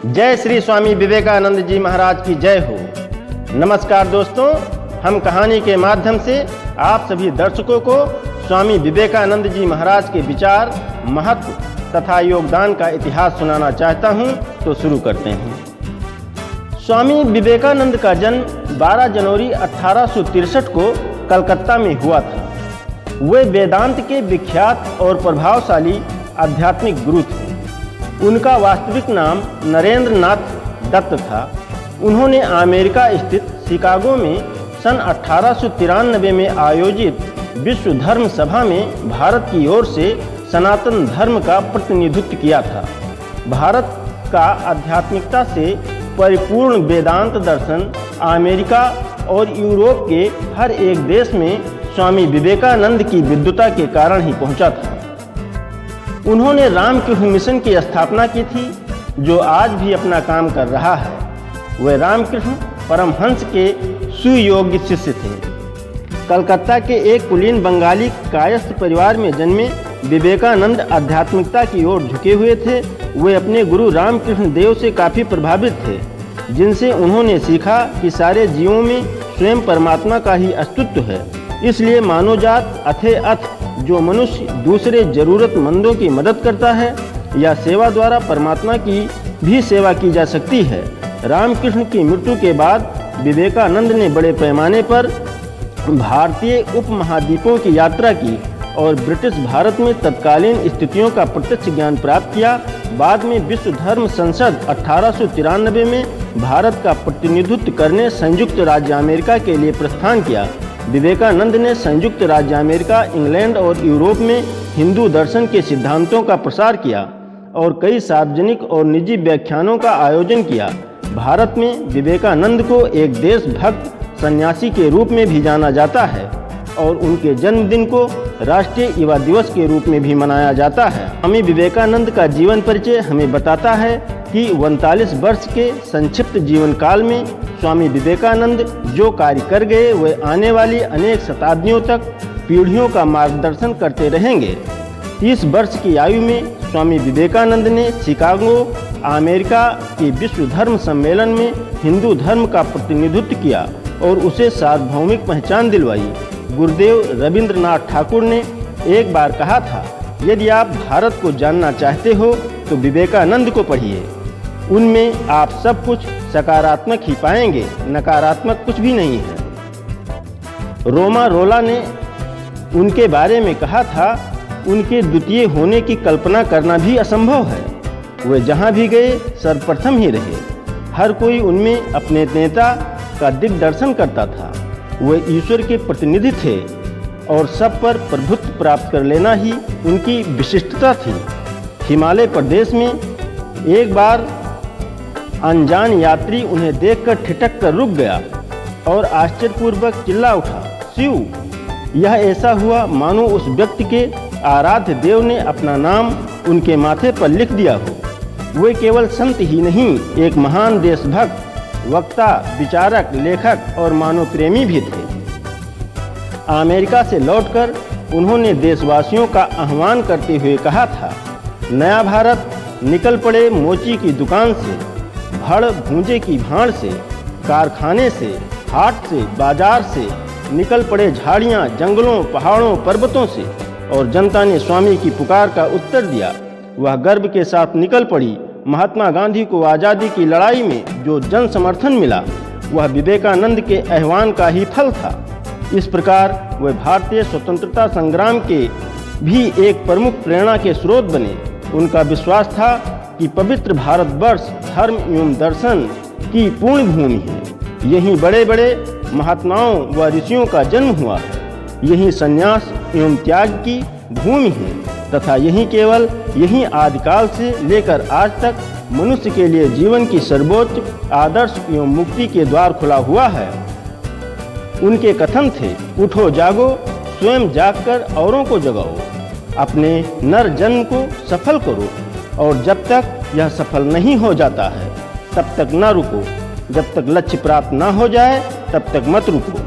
जय श्री स्वामी विवेकानंद जी महाराज की जय हो। नमस्कार दोस्तों, हम कहानी के माध्यम से आप सभी दर्शकों को स्वामी विवेकानंद जी महाराज के विचार, महत्व तथा योगदान का इतिहास सुनाना चाहता हूं, तो शुरू करते हैं। स्वामी विवेकानंद का जन्म 12 जनवरी 1863 को कलकत्ता में हुआ था। वे वेदांत के विख्यात और प्रभावशाली आध्यात्मिक गुरु थे। उनका वास्तविक नाम नरेंद्र नाथ दत्त था। उन्होंने अमेरिका स्थित शिकागो में सन 1893 में आयोजित विश्व धर्म सभा में भारत की ओर से सनातन धर्म का प्रतिनिधित्व किया था। भारत का आध्यात्मिकता से परिपूर्ण वेदांत दर्शन अमेरिका और यूरोप के हर एक देश में स्वामी विवेकानंद की विद्वता के कारण ही पहुंचा था। उन्होंने रामकृष्ण मिशन की स्थापना की थी, जो आज भी अपना काम कर रहा है। वे रामकृष्ण परमहंस के सुयोग्य शिष्य थे। कलकत्ता के एक कुलीन बंगाली कायस्थ परिवार में जन्मे विवेकानंद आध्यात्मिकता की ओर झुके हुए थे। वे अपने गुरु रामकृष्ण देव से काफ़ी प्रभावित थे, जिनसे उन्होंने सीखा कि सारे जीवों में स्वयं परमात्मा का ही अस्तित्व है। इसलिए मानवजात अथेअथ जो मनुष्य दूसरे जरूरतमंदों की मदद करता है या सेवा द्वारा परमात्मा की भी सेवा की जा सकती है। रामकृष्ण की मृत्यु के बाद विवेकानंद ने बड़े पैमाने पर भारतीय उपमहाद्वीपों की यात्रा की और ब्रिटिश भारत में तत्कालीन स्थितियों का प्रत्यक्ष ज्ञान प्राप्त किया। बाद में विश्व धर्म संसद 1893 में भारत का प्रतिनिधित्व करने संयुक्त राज्य अमेरिका के लिए प्रस्थान किया। विवेकानंद ने संयुक्त राज्य अमेरिका, इंग्लैंड और यूरोप में हिंदू दर्शन के सिद्धांतों का प्रसार किया और कई सार्वजनिक और निजी व्याख्यानों का आयोजन किया। भारत में विवेकानंद को एक देशभक्त सन्यासी के रूप में भी जाना जाता है और उनके जन्मदिन को राष्ट्रीय युवा दिवस के रूप में भी मनाया जाता है। स्वामी विवेकानंद का जीवन परिचय हमें बताता है कि 39 वर्ष के संक्षिप्त जीवन काल में स्वामी विवेकानंद जो कार्य कर गए, वे आने वाली अनेक शताब्दियों तक पीढ़ियों का मार्गदर्शन करते रहेंगे। 30 वर्ष की आयु में स्वामी विवेकानंद ने शिकागो, अमेरिका के विश्व धर्म सम्मेलन में हिंदू धर्म का प्रतिनिधित्व किया और उसे सार्वभौमिक पहचान दिलवाई। गुरुदेव रविंद्रनाथ ठाकुर ने एक बार कहा था, यदि आप भारत को जानना चाहते हो तो विवेकानंद को पढ़िए। उनमें आप सब कुछ सकारात्मक ही पाएंगे, नकारात्मक कुछ भी नहीं है। रोमा रोला ने उनके बारे में कहा था, उनके द्वितीय होने की कल्पना करना भी असंभव है। वे जहाँ भी गए सर्वप्रथम ही रहे। हर कोई उनमें अपने नेता का दिग्दर्शन करता था। वे ईश्वर के प्रतिनिधि थे और सब पर प्रभुत्व प्राप्त कर लेना ही उनकी विशिष्टता थी। हिमालय प्रदेश में एक बार अनजान यात्री उन्हें देखकर ठिठक कर रुक गया और आश्चर्यपूर्वक चिल्ला उठा, शिव। यह ऐसा हुआ मानो उस व्यक्ति के आराध्य देव ने अपना नाम उनके माथे पर लिख दिया हो। वे केवल संत ही नहीं, एक महान देशभक्त, वक्ता, विचारक, लेखक और मानव प्रेमी भी थे। अमेरिका से लौटकर उन्होंने देशवासियों का आह्वान करते हुए कहा था, नया भारत निकल पड़े मोची की दुकान से, भड़ भूंजे की भाड़ से, कारखाने से, हाट से, बाजार से, निकल पड़े झाड़ियाँ, जंगलों, पहाड़ों, पर्वतों से। और जनता ने स्वामी की पुकार का उत्तर दिया। वह गर्व के साथ निकल पड़ी। महात्मा गांधी को आज़ादी की लड़ाई में जो जन समर्थन मिला, वह विवेकानंद के आह्वान का ही फल था। इस प्रकार वे भारतीय स्वतंत्रता संग्राम के भी एक प्रमुख प्रेरणा के स्रोत बने। उनका विश्वास था कि पवित्र भारतवर्ष धर्म एवं दर्शन की पूर्ण भूमि है। यहीं बड़े बड़े महात्माओं व ऋषियों का जन्म हुआ है। यहीं संन्यास एवं त्याग की भूमि है तथा यहीं आदिकाल से लेकर आज तक मनुष्य के लिए जीवन की सर्वोच्च आदर्श एवं मुक्ति के द्वार खुला हुआ है। उनके कथन थे, उठो जागो, स्वयं जागकर औरों को जगाओ, अपने नर जन्म को सफल करो और जब तक यह सफल नहीं हो जाता है तब तक न रुको। जब तक लक्ष्य प्राप्त न हो जाए तब तक मत रुको।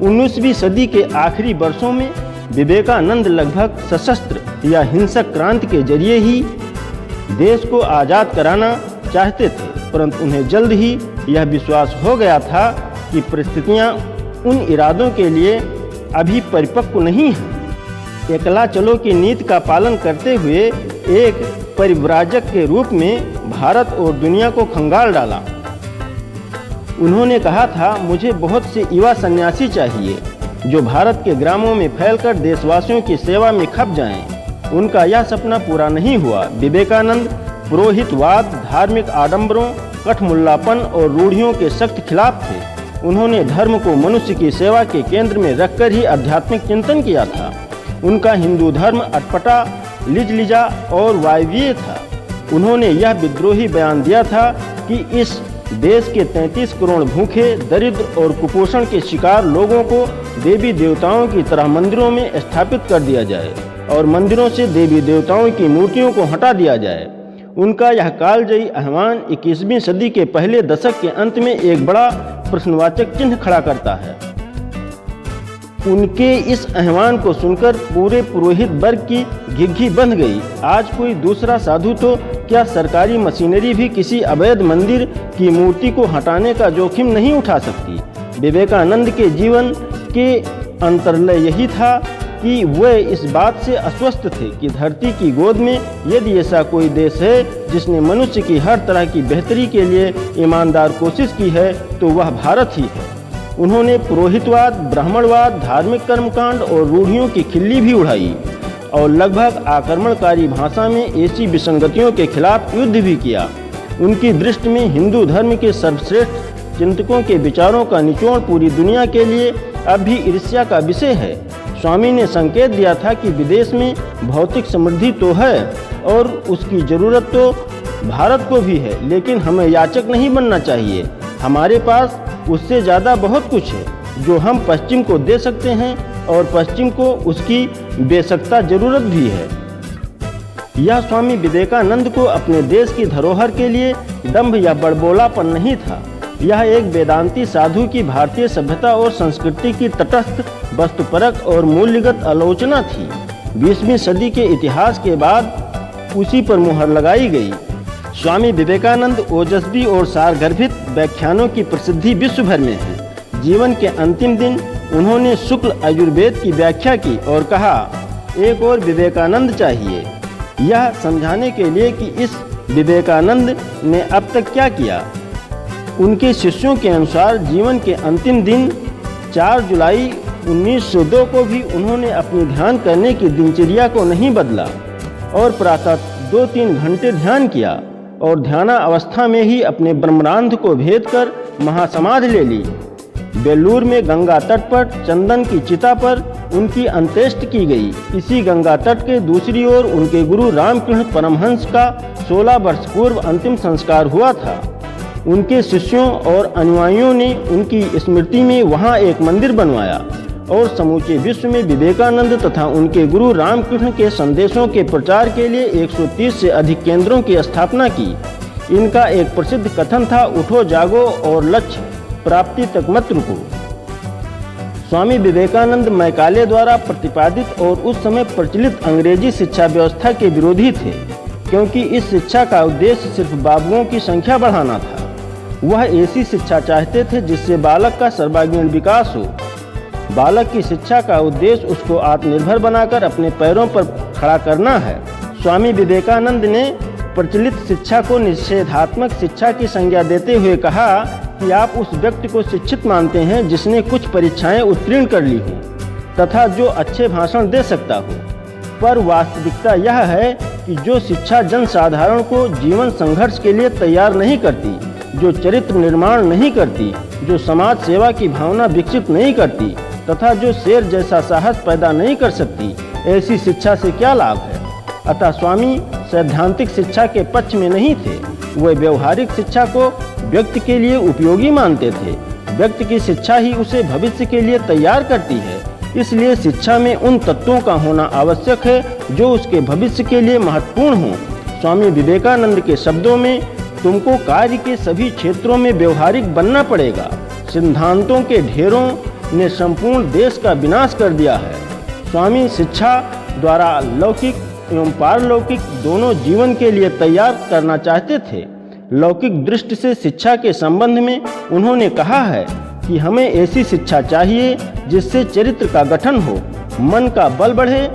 19वीं सदी के आखिरी वर्षों में विवेकानंद लगभग सशस्त्र या हिंसक क्रांति के जरिए ही देश को आज़ाद कराना चाहते थे, परंतु उन्हें जल्द ही यह विश्वास हो गया था कि परिस्थितियां उन इरादों के लिए अभी परिपक्व नहीं हैं। एकला चलो की नीति का पालन करते हुए एक परिव्राजक के रूप में भारत और दुनिया को खंगाल डाला। उन्होंने कहा था, मुझे बहुत से युवा सन्यासी चाहिए जो भारत के ग्रामों में फैलकर देशवासियों की सेवा में खप जाएं। उनका यह सपना पूरा नहीं हुआ। विवेकानंद पुरोहितवाद, धार्मिक आडंबरों, कठमुल्लापन और रूढ़ियों के सख्त खिलाफ थे। उन्होंने धर्म को मनुष्य की सेवा के केंद्र में रखकर ही आध्यात्मिक चिंतन किया था। उनका हिंदू धर्म अटपटा, लिजलिजा और वायवीय था। उन्होंने यह विद्रोही बयान दिया था कि इस देश के 33 करोड़ भूखे, दरिद्र और कुपोषण के शिकार लोगों को देवी देवताओं की तरह मंदिरों में स्थापित कर दिया जाए और मंदिरों से देवी देवताओं की मूर्तियों को हटा दिया जाए। उनका यह कालजयी आह्वान 21वीं सदी के पहले दशक के अंत में एक बड़ा प्रश्नवाचक चिन्ह खड़ा करता है। उनके इस आह्वान को सुनकर पूरे पुरोहित वर्ग की घिघी बंध गई। आज कोई दूसरा साधु तो क्या सरकारी मशीनरी भी किसी अवैध मंदिर की मूर्ति को हटाने का जोखिम नहीं उठा सकती। विवेकानंद के जीवन के अंतर्लय यही था कि वे इस बात से अस्वस्थ थे कि धरती की गोद में यदि ऐसा कोई देश है जिसने मनुष्य की हर तरह की बेहतरी के लिए ईमानदार कोशिश की है तो वह भारत ही है। उन्होंने पुरोहितवाद, ब्राह्मणवाद, धार्मिक कर्मकांड और रूढ़ियों की खिल्ली भी उड़ाई और लगभग आक्रमणकारी भाषा में ऐसी विसंगतियों के खिलाफ युद्ध भी किया। उनकी दृष्टि में हिंदू धर्म के सर्वश्रेष्ठ चिंतकों के विचारों का निचोड़ पूरी दुनिया के लिए अब भी ईर्ष्या का विषय है। स्वामी ने संकेत दिया था कि विदेश में भौतिक समृद्धि तो है और उसकी जरूरत तो भारत को भी है, लेकिन हमें याचक नहीं बनना चाहिए। हमारे पास उससे ज़्यादा बहुत कुछ है जो हम पश्चिम को दे सकते हैं और पश्चिम को उसकी बेसख्ता जरूरत भी है। यह स्वामी विवेकानंद को अपने देश की धरोहर के लिए दंभ या बड़बोलापन नहीं था। यह एक वेदांती साधु की भारतीय सभ्यता और संस्कृति की तटस्थ, वस्तुपरक और मूल्यगत आलोचना थी। 20वीं सदी के इतिहास के बाद उसी पर मुहर लगाई गई। स्वामी विवेकानंद ओजस्वी और सारगर्भित व्याख्यानों की प्रसिद्धि विश्व भर में है। जीवन के अंतिम दिन उन्होंने शुक्ल आयुर्वेद की व्याख्या की और कहा, एक और विवेकानंद चाहिए, यह समझाने के लिए कि इस विवेकानंद ने अब तक क्या किया। उनके शिष्यों के अनुसार जीवन के अंतिम दिन 4 जुलाई 1902 को भी उन्होंने अपनी ध्यान करने की दिनचर्या को नहीं बदला और प्रातः 2-3 घंटे ध्यान किया और ध्याना अवस्था में ही अपने ब्रह्मांड को भेद कर महासमाधि ले ली। बेलूर में गंगा तट पर चंदन की चिता पर उनकी अंत्येष्टि की गई। इसी गंगा तट के दूसरी ओर उनके गुरु रामकृष्ण परमहंस का 16 वर्ष पूर्व अंतिम संस्कार हुआ था। उनके शिष्यों और अनुयायियों ने उनकी स्मृति में वहां एक मंदिर बनवाया और समूचे विश्व में विवेकानंद तथा उनके गुरु रामकृष्ण के संदेशों के प्रचार के लिए 130 से अधिक केंद्रों की स्थापना की। इनका एक प्रसिद्ध कथन था, उठो जागो और लक्ष्य प्राप्ति तक मत रुको। स्वामी विवेकानंद मैकाले द्वारा प्रतिपादित और उस समय प्रचलित अंग्रेजी शिक्षा व्यवस्था के विरोधी थे, क्योंकि इस शिक्षा का उद्देश्य सिर्फ बाबुओं की संख्या बढ़ाना था। वह ऐसी शिक्षा चाहते थे जिससे बालक का सर्वांगीण विकास हो। बालक की शिक्षा का उद्देश्य उसको आत्मनिर्भर बनाकर अपने पैरों पर खड़ा करना है। स्वामी विवेकानंद ने प्रचलित शिक्षा को निषेधात्मक शिक्षा की संज्ञा देते हुए कहा कि आप उस व्यक्ति को शिक्षित मानते हैं जिसने कुछ परीक्षाएं उत्तीर्ण कर ली हों तथा जो अच्छे भाषण दे सकता हो, पर वास्तविकता यह है कि जो शिक्षा जनसाधारण को जीवन संघर्ष के लिए तैयार नहीं करती, जो चरित्र निर्माण नहीं करती, जो समाज सेवा की भावना विकसित नहीं करती तथा जो शेर जैसा साहस पैदा नहीं कर सकती, ऐसी शिक्षा से क्या लाभ है। अतः स्वामी सैद्धांतिक शिक्षा के पक्ष में नहीं थे। वे व्यवहारिक शिक्षा को व्यक्ति के लिए उपयोगी मानते थे। व्यक्ति की शिक्षा ही उसे भविष्य के लिए तैयार करती है। इसलिए शिक्षा में उन तत्वों का होना आवश्यक है जो उसके भविष्य के लिए महत्वपूर्ण हों। स्वामी विवेकानंद के शब्दों में, तुमको कार्य के सभी क्षेत्रों में व्यवहारिक बनना पड़ेगा। सिद्धांतों के ढेरों ने संपूर्ण देश का विनाश कर दिया है। स्वामी शिक्षा द्वारा लौकिक एवं पारलौकिक दोनों जीवन के लिए तैयार करना चाहते थे। लौकिक दृष्टि से शिक्षा के संबंध में उन्होंने कहा है कि हमें ऐसी शिक्षा चाहिए जिससे चरित्र का गठन हो, मन का बल बढ़े,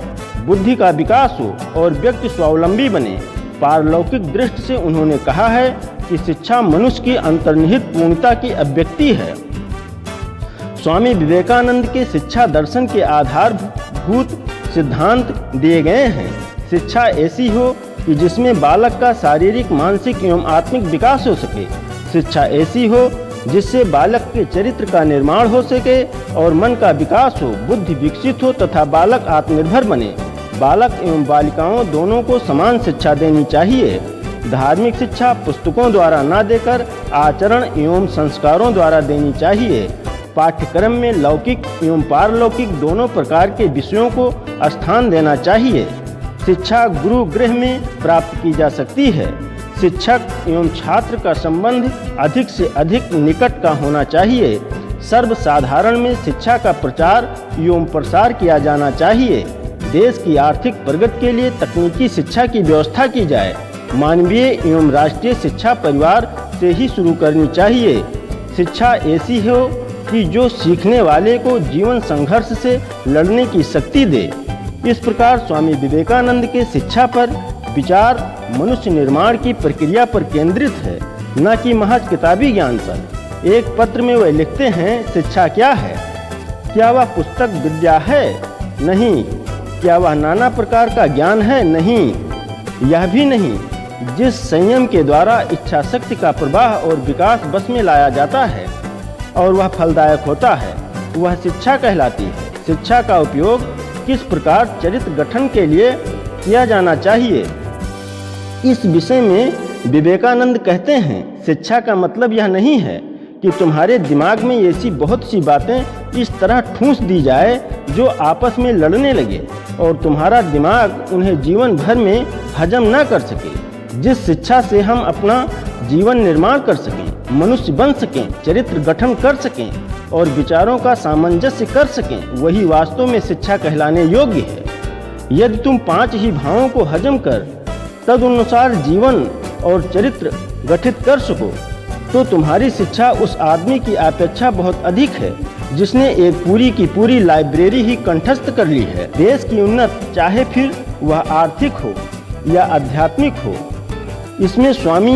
बुद्धि का विकास हो और व्यक्ति स्वावलंबी बने। पारलौकिक दृष्टि से उन्होंने कहा है कि शिक्षा मनुष्य की अंतर्निहित पूर्णता की अभिव्यक्ति है। स्वामी विवेकानंद के शिक्षा दर्शन के आधारभूत सिद्धांत दिए गए हैं। शिक्षा ऐसी हो कि जिसमें बालक का शारीरिक, मानसिक एवं आत्मिक विकास हो सके। शिक्षा ऐसी हो जिससे बालक के चरित्र का निर्माण हो सके और मन का विकास हो, बुद्धि विकसित हो तथा बालक आत्मनिर्भर बने। बालक एवं बालिकाओं दोनों को समान शिक्षा देनी चाहिए। धार्मिक शिक्षा पुस्तकों द्वारा न देकर आचरण एवं संस्कारों द्वारा देनी चाहिए। पाठ्यक्रम में लौकिक एवं पारलौकिक दोनों प्रकार के विषयों को स्थान देना चाहिए। शिक्षा गुरु गृह में प्राप्त की जा सकती है। शिक्षक एवं छात्र का संबंध अधिक से अधिक निकट का होना चाहिए। सर्वसाधारण में शिक्षा का प्रचार एवं प्रसार किया जाना चाहिए। देश की आर्थिक प्रगति के लिए तकनीकी शिक्षा की व्यवस्था की जाए। मानवीय एवं राष्ट्रीय शिक्षा परिवार से ही शुरू करनी चाहिए। शिक्षा ऐसी हो कि जो सीखने वाले को जीवन संघर्ष से लड़ने की शक्ति दे। इस प्रकार स्वामी विवेकानंद के शिक्षा पर विचार मनुष्य निर्माण की प्रक्रिया पर केंद्रित है, न कि महज किताबी ज्ञान पर। एक पत्र में वह लिखते हैं, शिक्षा क्या है? क्या वह पुस्तक विद्या है? नहीं। क्या वह नाना प्रकार का ज्ञान है? नहीं। यह भी नहीं जिस संयम के द्वारा इच्छा शक्ति का प्रवाह और विकास बस में लाया जाता है और वह फलदायक होता है, वह शिक्षा कहलाती है। शिक्षा का उपयोग किस प्रकार चरित्र गठन के लिए किया जाना चाहिए, इस विषय में विवेकानंद कहते हैं, शिक्षा का मतलब यह नहीं है कि तुम्हारे दिमाग में ऐसी बहुत सी बातें इस तरह ठूंस दी जाए जो आपस में लड़ने लगे और तुम्हारा दिमाग उन्हें जीवन भर में हजम न कर सके। जिस शिक्षा से हम अपना जीवन निर्माण कर सकें, मनुष्य बन सकें, चरित्र गठन कर सकें और विचारों का सामंजस्य कर सकें, वही वास्तव में शिक्षा कहलाने योग्य है। यदि तुम 5 ही भावों को हजम कर तदनुसार जीवन और चरित्र गठित कर सको तो तुम्हारी शिक्षा उस आदमी की अपेक्षा बहुत अधिक है जिसने एक पूरी की पूरी लाइब्रेरी ही कंठस्थ कर ली है। देश की उन्नति चाहे फिर वह आर्थिक हो या आध्यात्मिक हो, इसमें स्वामी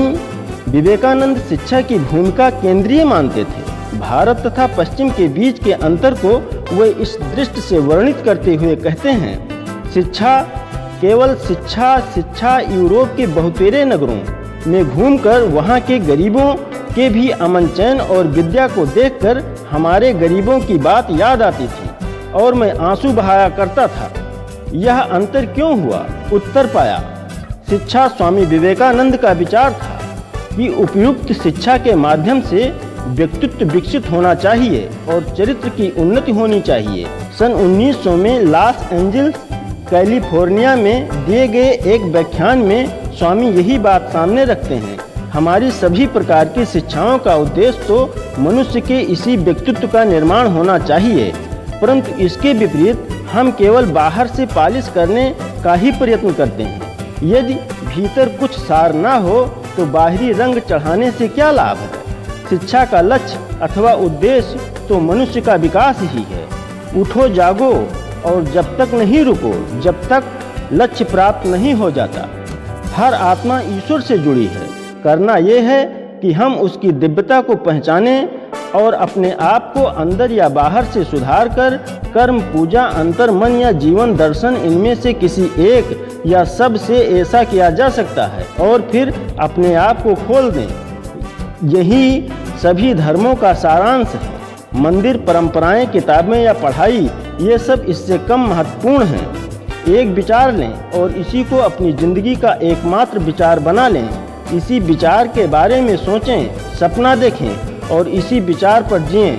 विवेकानंद शिक्षा की भूमिका केंद्रीय मानते थे। भारत तथा पश्चिम के बीच के अंतर को वे इस दृष्टि से वर्णित करते हुए कहते हैं, शिक्षा केवल शिक्षा यूरोप के बहुतेरे नगरों में घूमकर वहाँ के गरीबों के भी अमन चैन और विद्या को देखकर हमारे गरीबों की बात याद आती थी और मैं आंसू बहाया करता था। यह अंतर क्यों हुआ? उत्तर पाया, शिक्षा स्वामी विवेकानंद का विचार था कि उपयुक्त शिक्षा के माध्यम से व्यक्तित्व विकसित होना चाहिए और चरित्र की उन्नति होनी चाहिए। सन 1900 में लॉस एंजल्स कैलिफोर्निया में दिए गए एक व्याख्यान में स्वामी यही बात सामने रखते हैं। हमारी सभी प्रकार की शिक्षाओं का उद्देश्य तो मनुष्य के इसी व्यक्तित्व का निर्माण होना चाहिए, परंतु इसके विपरीत हम केवल बाहर से पालिश करने का ही प्रयत्न करते हैं। यदि भीतर कुछ सार न हो तो बाहरी रंग चढ़ाने से क्या लाभ है? शिक्षा का लक्ष्य अथवा उद्देश्य तो मनुष्य का विकास ही है। उठो जागो और जब तक नहीं रुको, जब तक लक्ष्य प्राप्त नहीं हो जाता। हर आत्मा ईश्वर से जुड़ी है। करना यह है कि हम उसकी दिव्यता को पहचानें और अपने आप को अंदर या बाहर से सुधार कर कर्म, पूजा, अंतर मन या जीवन दर्शन इनमें से किसी एक या सब से ऐसा किया जा सकता है और फिर अपने आप को खोल दें। यही सभी धर्मों का सारांश है। मंदिर, परंपराएं, किताबें या पढ़ाई ये सब इससे कम महत्वपूर्ण हैं। एक विचार लें और इसी को अपनी जिंदगी का एकमात्र विचार बना लें। इसी विचार के बारे में सोचें, सपना देखें और इसी विचार पर जिएं।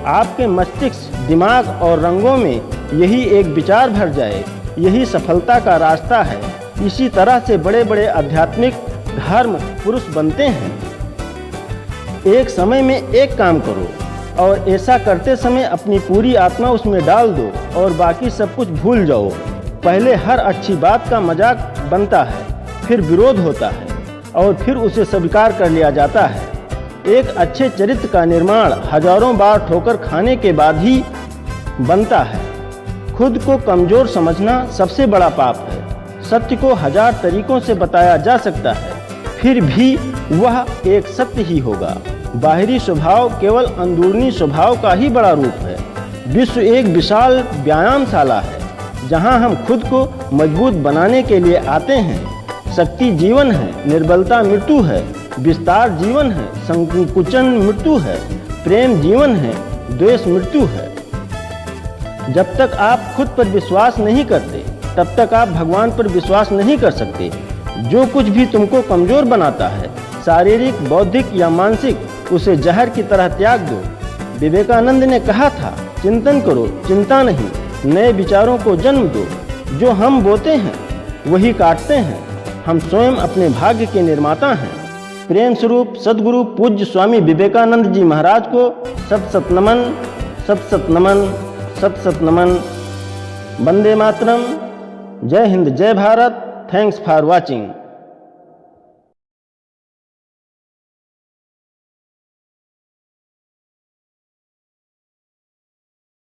आपके मस्तिष्क, दिमाग और रंगों में यही एक विचार भर जाए, यही सफलता का रास्ता है। इसी तरह से बड़े बड़े आध्यात्मिक धर्म पुरुष बनते हैं। एक समय में एक काम करो और ऐसा करते समय अपनी पूरी आत्मा उसमें डाल दो और बाकी सब कुछ भूल जाओ। पहले हर अच्छी बात का मजाक बनता है, फिर विरोध होता है, और फिर उसे स्वीकार कर लिया जाता है। एक अच्छे चरित्र का निर्माण हजारों बार ठोकर खाने के बाद ही बनता है। खुद को कमजोर समझना सबसे बड़ा पाप है। सत्य को हजार तरीकों से बताया जा सकता है, फिर भी वह एक सत्य ही होगा। बाहरी स्वभाव केवल अंदरूनी स्वभाव का ही बड़ा रूप है। विश्व एक विशाल व्यायामशाला है, जहां हम खुद को मजबूत बनाने के लिए आते हैं। शक्ति जीवन है, निर्बलता मृत्यु है। विस्तार जीवन है, संकुचन मृत्यु है। प्रेम जीवन है, द्वेष मृत्यु है। जब तक आप खुद पर विश्वास नहीं करते, तब तक आप भगवान पर विश्वास नहीं कर सकते। जो कुछ भी तुमको कमजोर बनाता है, शारीरिक, बौद्धिक या मानसिक, उसे जहर की तरह त्याग दो। विवेकानंद ने कहा था, चिंतन करो, चिंता नहीं। नए विचारों को जन्म दो। जो हम बोते हैं वही काटते हैं। हम स्वयं अपने भाग्य के निर्माता हैं। प्रेम स्वरूप सद्गुरु पूज्य स्वामी विवेकानंद जी महाराज को सत सत नमन, सत सत नमन, सत सत नमन। वंदे मातरम। जय हिंद, जय भारत। Thanks for watching.